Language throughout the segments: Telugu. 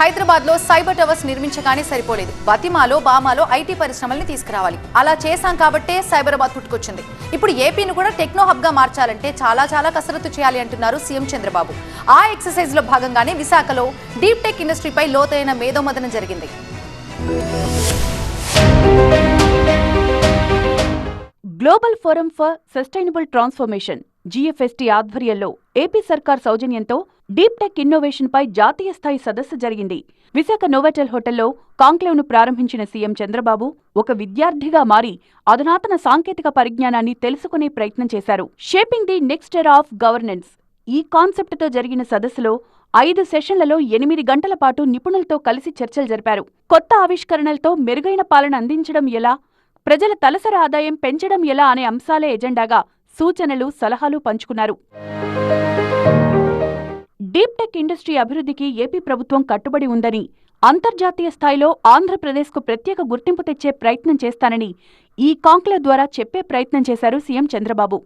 హైదరాబాద్ లో సైబర్ టవర్స్ నిర్మించగానే సరిపోలేదు. బతిమాలో బామాలో ఐటీ పరిశ్రమల్ని తీసుకురావాలి. అలా చేశాం కాబట్టే సైబరాబాద్ పుట్టుకొచ్చింది. ఇప్పుడు ఏపీని కూడా టెక్నో హబ్ గా మార్చాలంటే చాలా కసరత్తు చేయాలి అంటున్నారు సీఎం చంద్రబాబు. ఆ ఎక్సర్సైజ్ లో భాగంగానే విశాఖలో డీప్ టెక్ ఇండస్ట్రీపై లోతైన మేధోమథనం జరిగింది. Global forum for sustainable transformation GFST ఆధ్వర్యంలో ఏపీ సర్కార్ సౌజన్యంతో డీప్ టెక్ ఇన్నోవేషన్ పై జాతీయ స్థాయి సదస్సు జరిగింది. విశాఖ నోవాటెల్ హోటల్లో కాంక్లేవ్ ను ప్రారంభించిన సీఎం చంద్రబాబు ఒక విద్యార్థిగా మారి అధునాతన సాంకేతిక పరిజ్ఞానాన్ని తెలుసుకునే ప్రయత్నం చేశారు. Shaping the next era of governance ఈ కాన్సెప్ట్ తో జరిగిన సదస్సులో 5 సెషన్లలో 8 గంటల పాటు నిపుణులతో కలిసి చర్చలు జరిపారు. కొత్త ఆవిష్కరణలతో మెరుగైన పాలన అందించడం ఎలా, ప్రజల తలసరి ఆదాయం పెంచడం ఎలా అనే అంశాలే ఎజెండాగా సూచనలు, సలహాలు పంచుకున్నారు. డీప్ టెక్ ఇండస్ట్రీ అభివృద్ధికి ఏపీ ప్రభుత్వం కట్టుబడి ఉందని, అంతర్జాతీయ స్థాయిలో ఆంధ్రప్రదేశ్కు ప్రత్యేక గుర్తింపు తెచ్చే ప్రయత్నం చేస్తానని ఈ కాంక్లేవ్ ద్వారా చెప్పే ప్రయత్నం చేశారు సీఎం చంద్రబాబు.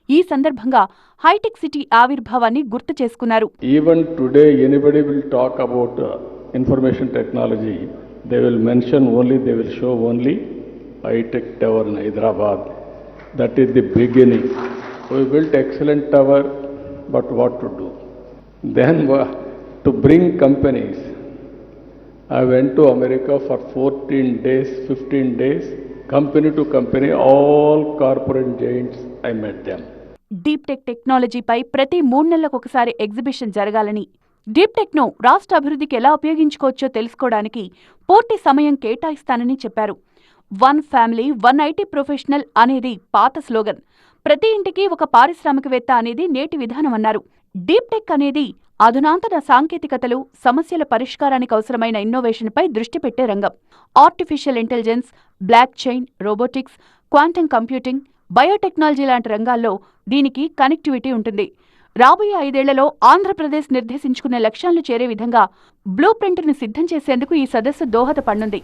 ఈ సందర్భంగా హైటెక్ సిటీ ఆవిర్భావాన్ని గుర్తు చేసుకున్నారు. Even today anybody will talk about information technology, they will mention only, they will show only high-tech tower in Hyderabad. That is the beginning. We built excellent tower, but what to do? Then to bring companies, I went to America for 14 days, 15 days, company to company, all corporate giants, I met them. Deep tech టెక్నాలజీపై ప్రతి 3 నెలలకు ఒకసారి ఎగ్జిబిషన్ జరగాలని, డీప్ టెక్ను రాష్ట్ర అభివృద్ధికి ఎలా ఉపయోగించుకోవచ్చో తెలుసుకోవడానికి పూర్తి సమయం కేటాయిస్తానని చెప్పారు. 1 ఫ్యామిలీ 1 ఐటీ ప్రొఫెషనల్ అనేది పాత స్లోగన్. ప్రతి ఇంటికి ఒక పారిశ్రామికవేత్త అనేది నేటి విధానమన్నారు. డీప్ టెక్ అనేది అధునాతన సాంకేతికతలు, సమస్యల పరిష్కారానికి అవసరమైన ఇన్నోవేషన్పై దృష్టి పెట్టే రంగం. Artificial intelligence, block chain, robotics, quantum computing, biotechnology లాంటి రంగాల్లో దీనికి కనెక్టివిటీ ఉంటుంది. రాబోయే 5 ఏళ్లలో ఆంధ్రప్రదేశ్ నిర్దేశించుకునే లక్ష్యాలను చేరే విధంగా బ్లూ ప్రింట్ను సిద్ధం చేసేందుకు ఈ సదస్సు దోహదపడనుంది.